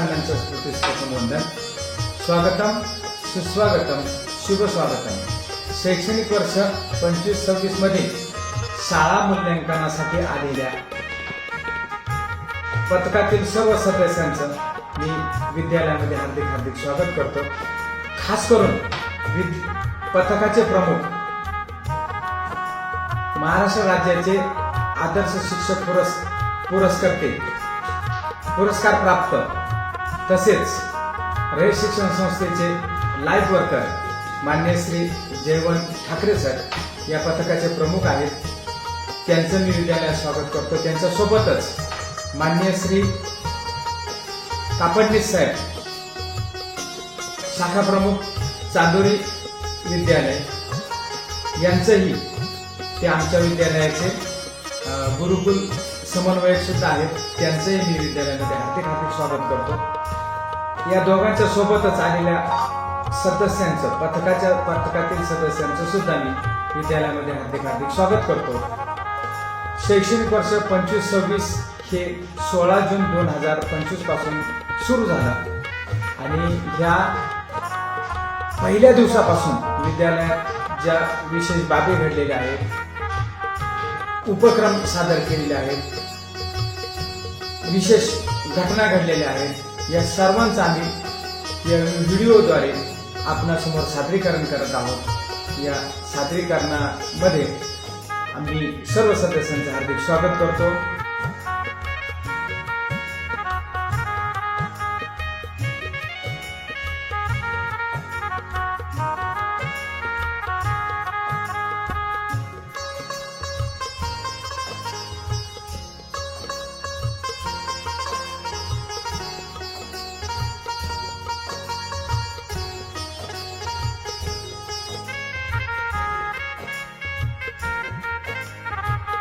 वंदन स्वागतम सुस्वागतम शुभ स्वागतम। शैक्षणिक वर्ष 25-26 मध्ये शाळा मूल्यांकनासाठी आलेल्या पथकातील सर्व सदस्यांचं मी विद्यालयामध्ये हार्दिक स्वागत करतो। खास करून पथकाचे प्रमुख महाराष्ट्र राज्याचे आदर्श शिक्षक पुरस्कार प्राप्त तसेच रयत शिक्षण संस्थेचे लाईफ वर्कर मान्य श्री जयवंत ठाकरे सर या पथकाचे प्रमुख आहेत। त्यांचं मी विद्यालयात स्वागत करतो। त्यांच्या सोबतच मान्य श्री कापडनीस साहेब शाखा प्रमुख चांदोरी विद्यालय यांचंही ते आमच्या विद्यालयाचे गुरुकुल समन्वयक सुद्धा आहेत। त्यांचंही मी विद्यालयामध्ये हार्दिक स्वागत करतो। या दोघांच्या सोबतच आलेल्या सदस्यांचं पथकातील सदस्यांचं सुद्धा मी विद्यालयामध्ये हार्दिक स्वागत करतो। शैक्षणिक वर्ष 25-26 हे 16 जून 2025 पासून सुरू झालं आणि ह्या पहिल्या दिवसापासून विद्यालयात ज्या विशेष बाबी घडलेल्या आहेत, उपक्रम सादर केलेले आहेत, विशेष घटना घडलेल्या आहेत, या सर्वांचं आम्ही या व्हिडिओद्वारे आपणासमोर सादरीकरण करत आहोत। या सादरीकरणामध्ये आम्ही सर्व सदस्यांचं हार्दिक स्वागत करतो।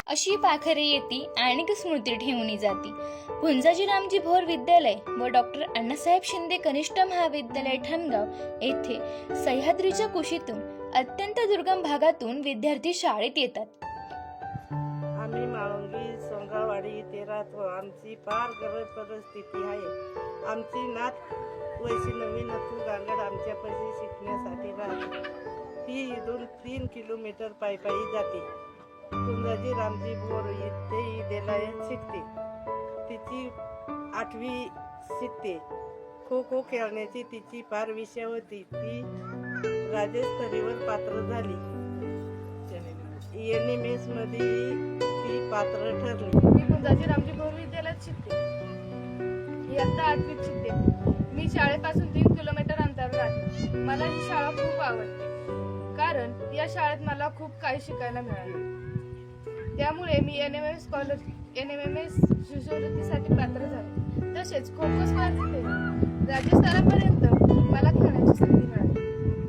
अशी पाखरे येती आणिक स्मृती ठेवून जाती। पुंजाजी रामजी भोर विद्यालय व डॉक्टर अण्णासाहेब शिंदे कनिष्ठ महाविद्यालय ठाणगाव येथे सह्याद्रीच्या कुशीतून अत्यंत दुर्गम भागातून विद्यार्थी शाळेत येतात। आम्ही माळुंगी सोंगावाडी येथे राहतो। आमची फार गरीब परिस्थिती आहे। आमची नात वैष्णवी नथू गांगड आमच्यापाशी शिकण्यासाठी राहते। ती इथून 3 किलोमीटर पायी जाते। पुंजाजी रामजी भोर येथे विद्यालयात शिकते। तिची 8वी शिकते। खो खो खेळण्याची तिची फार विषय होती। ती राज्यस्तरीवर पात्र झाली। NMS मध्ये ती पात्र ठरली। मी पुंजाजी रामजी भोर विद्यालयात शिकते। इयत्ता 8वीत शिकते। मी शाळेपासून 3 किलोमीटर अंतरावर राहते। मला ही शाळा खूप आवडते कारण या शाळेत मला खूप काही शिकायला मिळाले। त्यामुळे मी NMS शिष्यवृत्तीसाठी पात्र झाले। तसेच खो खो स्पर्धेत राज्यस्तरापर्यंत मला खेळण्याची संधी मिळाली।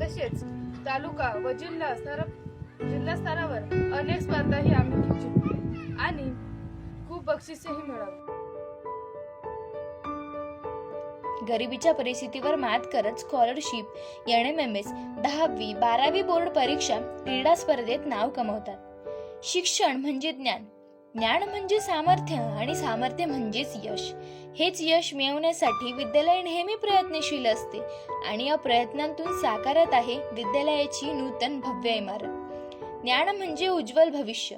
तसेच तालुका व जिल्हा स्तरावर अनेक स्पर्धाही आम्ही जिंकलो आणि खूप बक्षिसेही मिळाली। गरिबीच्या परिस्थितीवर मात करत स्कॉलरशिप, NMS, 10वी 12वी बोर्ड परीक्षा, क्रीडा स्पर्धेत नाव कमवतात। शिक्षण म्हणजे ज्ञान, ज्ञान म्हणजे सामर्थ्य आणि सामर्थ्य म्हणजेच यश। हेच यश मिळवण्यासाठी विद्यालय नेहमी प्रयत्नशील असते आणि या प्रयत्नांतून साकारत आहे विद्यालयाची नूतन भव्य इमारत। ज्ञान म्हणजे उज्ज्वल भविष्य।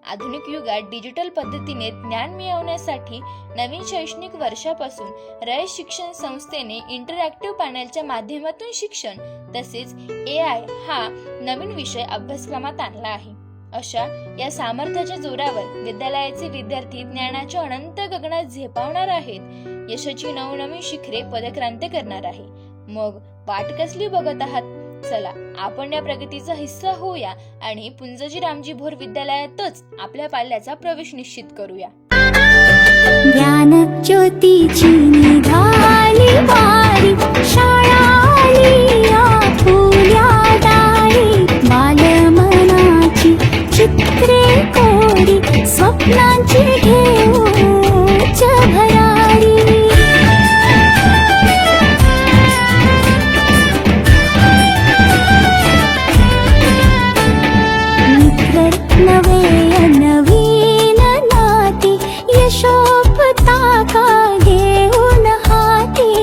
आधुनिक युगात डिजिटल पद्धतीने ज्ञान मिळवण्यासाठी नवीन शैक्षणिक वर्षापासून रयत शिक्षण संस्थेने इंटरॅक्टिव्ह पॅनलच्या माध्यमातून शिक्षण तसेच AI हा नवीन विषय अभ्यासक्रमात आणला आहे। अशा या सामर्थ्याच्या जोरावर विद्यालयाचे विद्यार्थी ज्ञानाच्या अनंत गगनात झेपावणार आहेत। यशाची नवनवीन शिखरे पदक्रांत करणार आहे। मग वाट कसली बघत आहात? चला आपण या प्रगतीचा हिस्सा होऊया आणि पुंजाजी रामजी भोर विद्यालयातच आपल्या पाल्याचा प्रवेश निश्चित करूया। ज्ञान ज्योतीची निघाली वारी, शाळा आली फुल्या दारी, बालमनाची चित्रे कोरी, स्वप्नांची घेऊ भरारी। नवे नवीन नाती यशोपताका घेऊन हाती,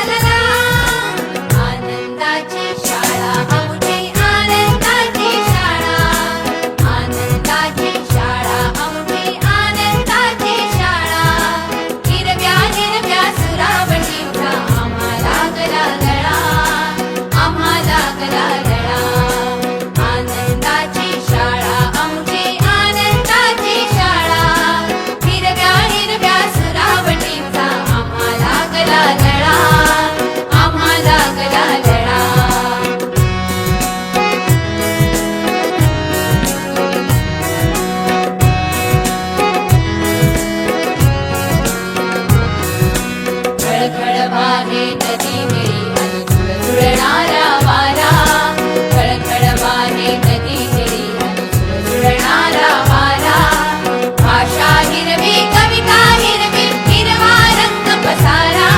ला ला आनंदाची शाळा आमची आनंदाची शाळा आनंदाची शाळा आमची आनंदाची शाळा हिरव्या हिरव्या सुरावटीचा आम्हाला गला गळा आम्हाला गला गळा आनंदाची शाळा आमची आनंदाची शाळा हिरव्या हिरव्या सुरावटीचा आम्हाला गला गळा आम्हाला गला गळा खळखळ वाहे नदी मिळी आणि झुळझुळणारा वारा खळखळ वाहे नदी मिळी आणि झुळझुळणारा वारा भाषा हिरवी कविता हिरवी हिरवा रंग पसारा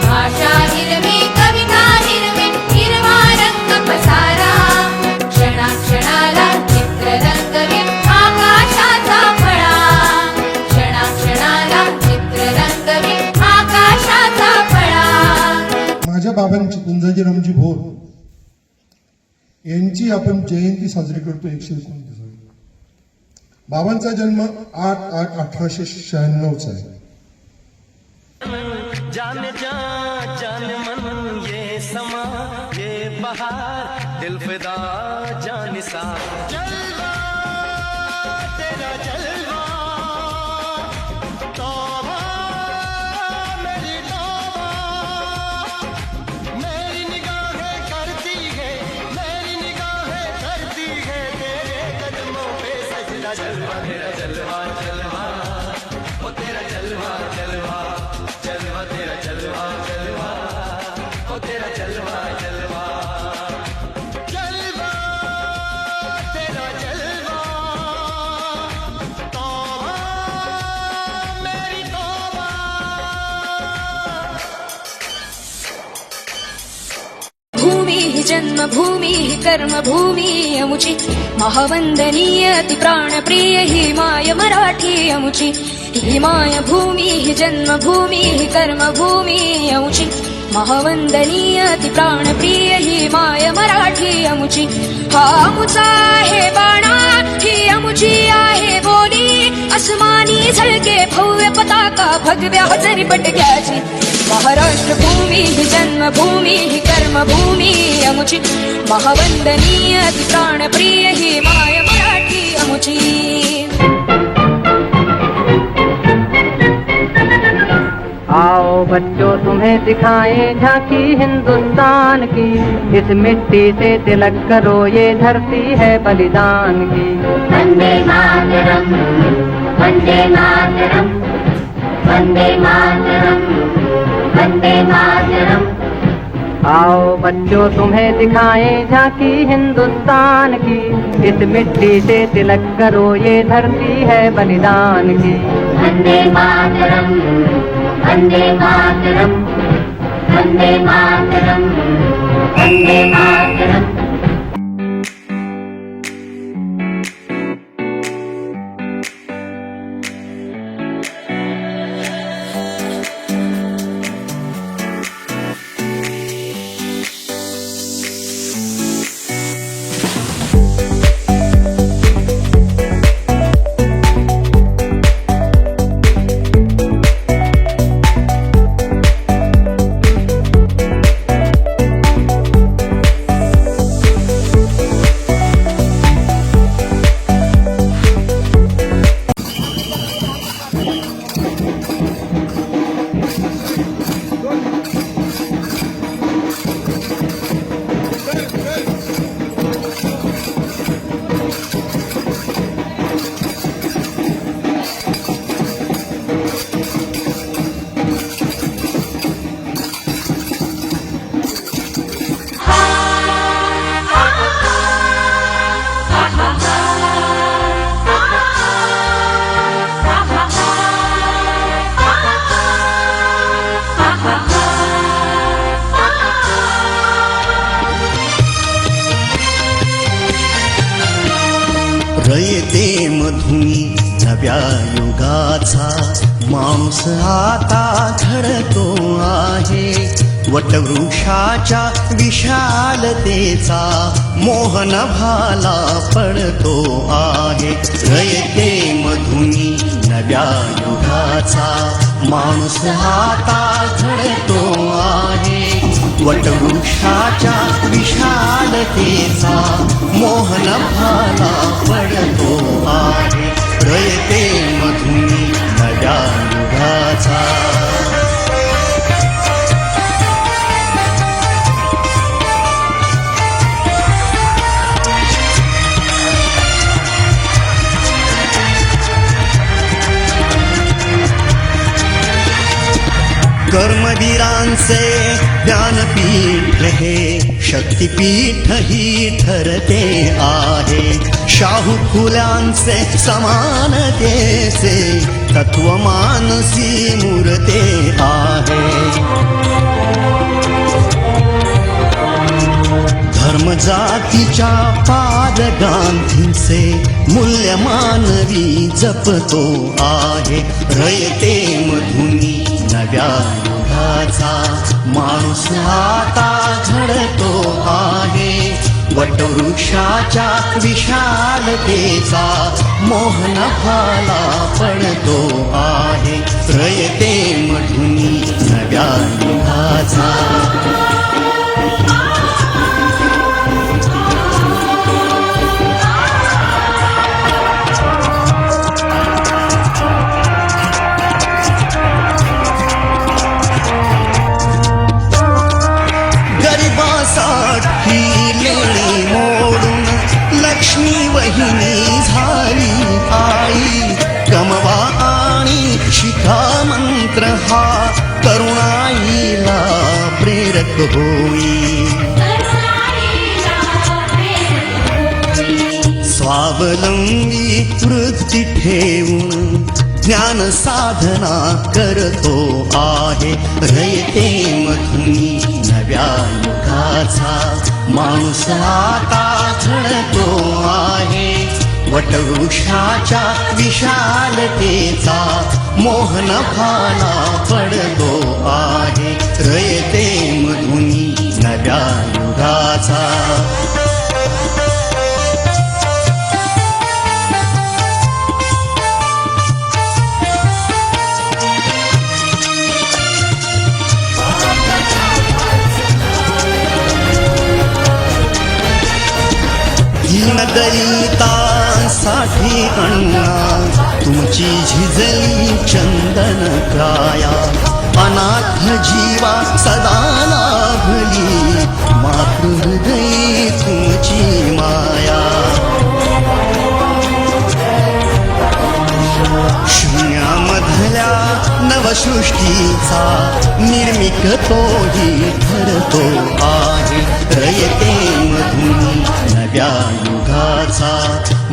भाषा हिरवी कविता हिरवी हिरवा रंग पसारा क्षणाक्षणाला चित्ररंग आकाशाचा फळा क्षणाक्षणाला चित्ररंग आकाशाचा फळा माझ्या बाबांची कुंजाजीरामजी भोर यांची आपण जयंती साजरी करतो 129. बाबांचा जन्म 8/8/1896 आहे. जान जा जान मन ये समा ये बहार दिल फिदा जान सा जलवा तेरा जलवा तौबा मेरी तौबा मेरी निगाहें करती है मेरी निगाहें करती है तेरे कदमों पे सजदा जलवा तेरा जलवा जलवा ओ तेरा जलवा जलवा जलवा तेरा जलवा जलवा ओ तेरा जलवा जलवा जलवा तेरा जलवा तौबा मेरी तौबा जन्मभूमी हि जन्मभूमी हि कर्मभूमी अमुची महावंदनीय अति प्राणप्रिय ही माय मराठी अमुची ही माय भूमी हि जन्मभूमी हि कर्मभूमी अमुची महावंदनीय अति प्राणप्रिय ही माय मराठी अमुची हा अमुचा आहे बाणा ही अमुची आहे बोली अस्मानी झळके भव्य पताका भगव्या हजरी पटक्याची महाराष्ट्र भूमी ही जन्मभूमी ही कर्मभूमी अमुची महावंदनीय अति प्राणप्रिय ही माय मराठी अमुची आओ बच्चों तुम्हें सिखाएं झांकी हिंदुस्तान की, इस मिट्टी से तिलक करो ये धरती है बलिदान की। वन्दे मातरम् वन्दे मातरम् वन्दे मातरम् वन्दे मातरम्। आओ बच्चों तुम्हें सिखाएं झांकी हिंदुस्तान की, इस मिट्टी से तिलक करो ये धरती है बलिदान की। वन्दे मातरम् वन्दे मातरम् वन्दे मातरम् वन्दे मातरम्। रयते मधुनी नव्या युगाचा माणूस आता घडतो आहे, वटवृक्षाच्या विशालतेचा मोहन भाला पडतो आहे। रयते मधुनी नव्या युगाचा माणूस आता घडतो आहे, वटवृक्षाच्या विशालतेचा मोहन भाला पडतो आहे। रयते मधुनी नव्या युगाचा। कर्मवीरांचे ज्ञानपीठ हे शक्तिपीठ ही ठरते आहे, शाहू फुल्यांचे समानतेचे तत्व मानसी मूर्ते आहे। धर्म जातीच्या पाद गांधींचे मूल्य मानवी जपतो आहे। रयते मधुनी नव्या युगाचा माणूस आता घडतो आहे, वटवृक्षाच्या विशालतेचा मोहन भाला पडतो आहे। रयते मधुनी नव्या युगाचा। गरिबासाठी लेणी मोडून लक्ष्मी वहिनी झाली आई, कमवा आणि शिका मंत्र हा तरुणाईला प्रेरक होई। स्वावलंबी वृत्ती ठेवून ज्ञान साधना करतो आहे रयते मधुनी नव्या युगाचा माणूस आता घडतो आहे वटवृक्षाच्या विशालतेचा मोहन भाला पडतो आहे रयते मधुनी नव्या युगाचा दलितांसाठी अण्णा तुमची झिजली चंदन काया अनाथ जीवा सदा लाभली मातृहृदयी तुमची माया शून्यामधल्या नवसृष्टीचा निर्मिक तोही ठरतो आहे रयते मधुनी नव्या युगाचा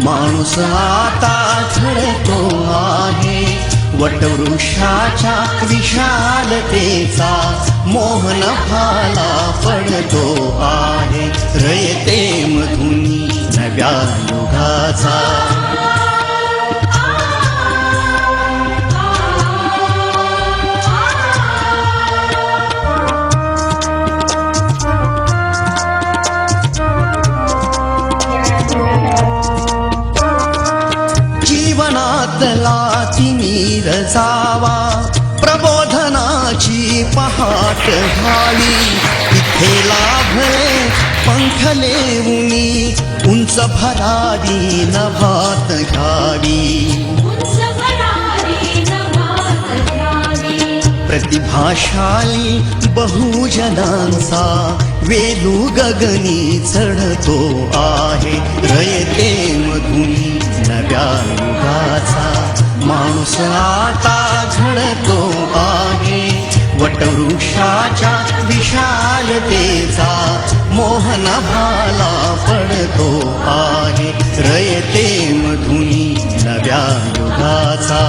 माणूस आता घडतो आहे वटवृक्षाच्या विशालतेचा मोहन भाला पडतो आहे रयते मधुनी नव्या युगाचा तिमीर जावा प्रबोधनाची पहाट घाली इथे लाभले पंखले उनी उंच भरारी नभात घ्यावी प्रतिभाशाली बहुजनांचा वेलू गगनी चढतो आहे रयते मधुनी नव्या युगाचा माणूस आता घडतो आहे वटवृक्षाच्या विशालतेचा मोहन भाला पडतो आहे रयते मधुनी नव्या युगाचा